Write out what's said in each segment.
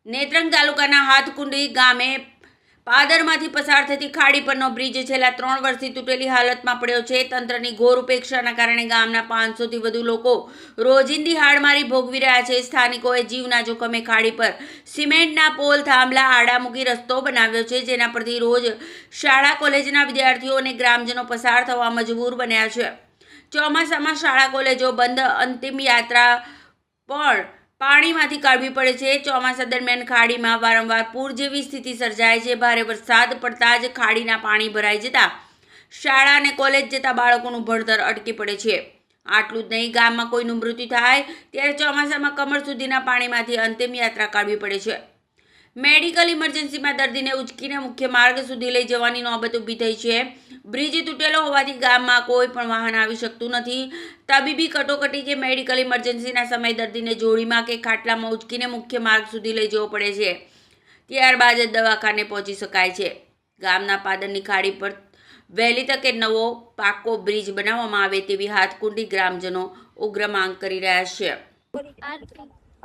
નેત્રંગ તાલુકાના હાથકુંડી ગામે પાદરમાંથી પસાર થતી ખાડી પરનો બ્રિજ છેલ્લા 3 વર્ષથી તૂટેલી હાલતમાં પડ્યો છે. તંત્રની ઘોર ઉપેક્ષાના કારણે ગામના 500થી વધુ લોકો રોજિંદી હાડમારી ભોગવી રહ્યા છે. સ્થાનિકોએ જીવના જોખમે ખાડી પર સિમેન્ટના પોલ થાંભલા આડા મૂકી રસ્તો બનાવ્યો છે, જેના પરથી રોજ શાળા કોલેજના વિદ્યાર્થીઓ અને ગ્રામજનો પસાર થવા મજબૂર બન્યા છે. ચોમાસામાં શાળા કોલેજો બંધ, અંતિમ યાત્રા પણ પાણીમાંથી કાઢવી પડે છે. ચોમાસા દરમિયાન ખાડીમાં વારંવાર પૂર જેવી સ્થિતિ સર્જાય છે. ભારે વરસાદ પડતા જ ખાડીના પાણી ભરાઈ જતા શાળા અને કોલેજ જતા બાળકોનું ભણતર અટકી પડે છે. આટલું જ નહીં, ગામમાં કોઈનું મૃત્યુ થાય ત્યારે ચોમાસામાં કમર સુધીના પાણીમાંથી અંતિમ યાત્રા કાઢવી પડે છે. મેડિકલ ઇમરજન્સીમાં દર્દીને ઉચકીને મુખ્ય માર્ગ સુધી લઈ જવાની નોબત ઊભી થઈ છે. બ્રિજ તૂટેલો હોવાથી ગામમાં કોઈ પણ વાહન આવી શકતું નથી. તબીબી કટોકટી કે મેડિકલ ઇમરજન્સીના સમયે દર્દીને જોડીમાં કે ખાટલામાં ઉચકીને મુખ્ય માર્ગ સુધી લઈ જવો પડે છે. ત્યારબાદ જ દવાખાને પહોંચી શકાય છે. ગામના પાદરની ખાડી પર વહેલી તકે નવો પાકો બ્રિજ બનાવવામાં આવે તેવી હાથકુંડી ગ્રામજનો ઉગ્ર માંગ કરી રહ્યા છે.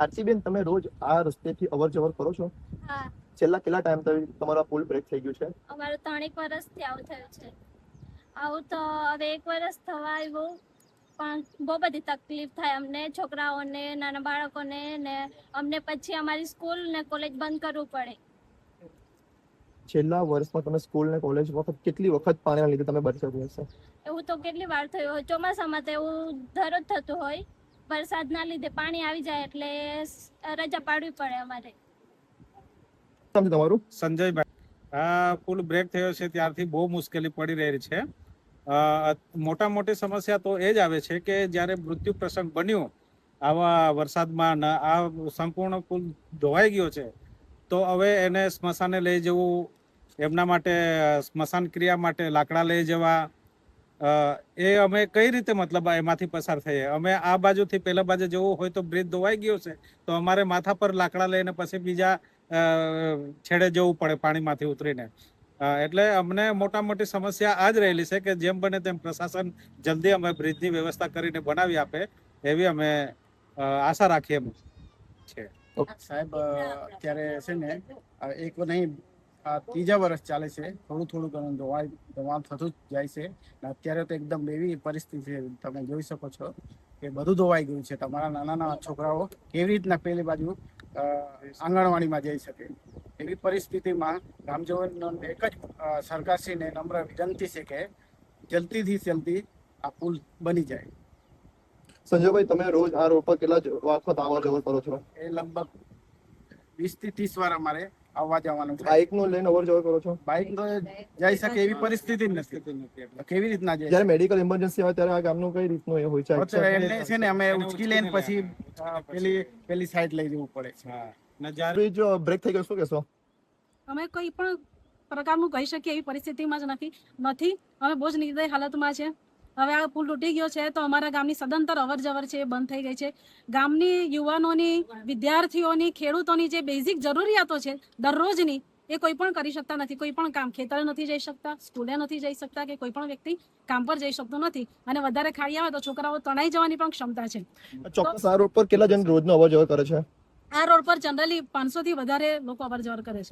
આરતીબેન, તમે રોજ આ રસ્તેથી અવર જવર કરો છો? હા, છેલ્લા કેટલા ટાઈમ તમારા પુલ બ્રેક થઈ ગયું છે? અમારું 3 વર્ષથી આવું થયું છે. આવું તો હવે 1 વર્ષ થવા આવ્યું, પણ બહુ બધી તકલીફ થાય અમને, છોકરાઓને, નાના બાળકોને, ને અમને પછી અમારી સ્કૂલ ને કોલેજ બંધ કરવું પડે. છેલ્લા વર્ષમાં તમે સ્કૂલ ને કોલેજ વખત કેટલી વખત પાણીના લીધે તમે બચી શક્યા હશે? એવું તો કેટલી વાર થયું હોય. ચોમાસામાં તો એવું દરરોજ થતું હોય. વરસાદના લીધે પાણી આવી જાય એટલે રજા પાડવી પડે અમારે. તમારું? સંજયભાઈ, આ પુલ બ્રેક થયો છે ત્યારથી બહુ મુશ્કેલી પડી રહી છે. મોટા મોટી સમસ્યા તો એ જ આવે છે કે જ્યારે મૃત્યુ પ્રસંગ બન્યો આવા વરસાદમાં, આ સંપૂર્ણ પુલ ધોવાઈ ગયો છે, તો હવે એને સ્મશાને લઈ જવું, એમના માટે સ્મશાન ક્રિયા માટે લાકડા લઈ જવા, એ અમે કઈ રીતે મતલબ એમાંથી પસાર થઈએ? અમે આ બાજુથી પેલા બાજુ જવું હોય તો બ્રિજ ધોવાઈ ગયો છે, તો અમારે માથા પર લાકડા લઈને પછી બીજા છેડે જવું પડે પાણીમાંથી ઉતરીને. એટલે અમને મોટા મોટી સમસ્યા આ જ રહેલી છે કે જેમ બને તેમ પ્રશાસન જલ્દી અમે બ્રિજની વ્યવસ્થા કરીને બનાવી આપે એવી અમે આશા રાખીએ છીએ. સાહેબ, અત્યારે છે ને એક નહીં, ત્રીજા વર્ષ ચાલે છે. થોડું થોડું ઘણું ધોવાણ થતું જ જાય છે. અત્યારે તો એકદમ એવી પરિસ્થિતિ છે, તમે જોઈ શકો છો કે બધું ધોવાઈ ગયું છે. તમારા નાના નાના છોકરાઓ કેવી રીતના પેલી બાજુ આંગણવાડીમાં જઈ શકે એવી પરિસ્થિતિમાં ગામજનો એક જ સરકારશ્રીને નમ્ર વિનંતી છે કે જલ્દીથી જલ્દી આ પુલ બની જાય. સંજયભાઈ, તમે રોજ આ રોડ પર કેટલા વખત આવર જવર કરો છો? એ લગભગ 20 થી 30 વાર અમારે આવવા જવાનું છે. બાઇક નો લઈને અવર જવર કરો છો? બાઇક તો જઈ શકે એવી પરિસ્થિતિ જ નથી. કેવી રીતના જાય? જ્યારે મેડિકલ ઇમરજન્સી આવે ત્યારે આ ગામનું કઈ રીતનું એ હોય છે? એટલે છે ને અમે ઉચકી લઈને પછી પેલી સાઈડ લઈ જવું પડે છે. બ્રિજ બ્રેક થઈ ગયો, શું કહેશો? અમે કોઈ પણ પ્રકારનું કહી શકીએ એવી પરિસ્થિતિમાં જ નથી. અમે બહુ જ નિર્દય હાલતમાં છે. હવે આ પુલ તૂટી ગયો છે તો અમારા ગામની સદંતર અવર જવર છે એ બંધ થઈ ગઈ છે. ગામની યુવાનોની, વિદ્યાર્થીઓની, ખેડૂતોની જે બેઝિક જરૂરિયાતો છે દરરોજની, એ કોઈ પણ કરી શકતા નથી. કોઈ પણ કામ, ખેતરે નથી જઈ શકતા, સ્કૂલે નથી જઈ શકતા, કે કોઈ પણ વ્યક્તિ કામ પર જઈ શકતો નથી. અને વધારે ખાડી આવે તો છોકરાઓ તણાઈ જવાની પણ ક્ષમતા છે. ચોક્કસ આ રોડ પર કેટલા જણ રોજનો અવર જવર કરે છે? આ રોડ પર જનરલી 500 થી વધારે લોકો અવર જવર કરે છે.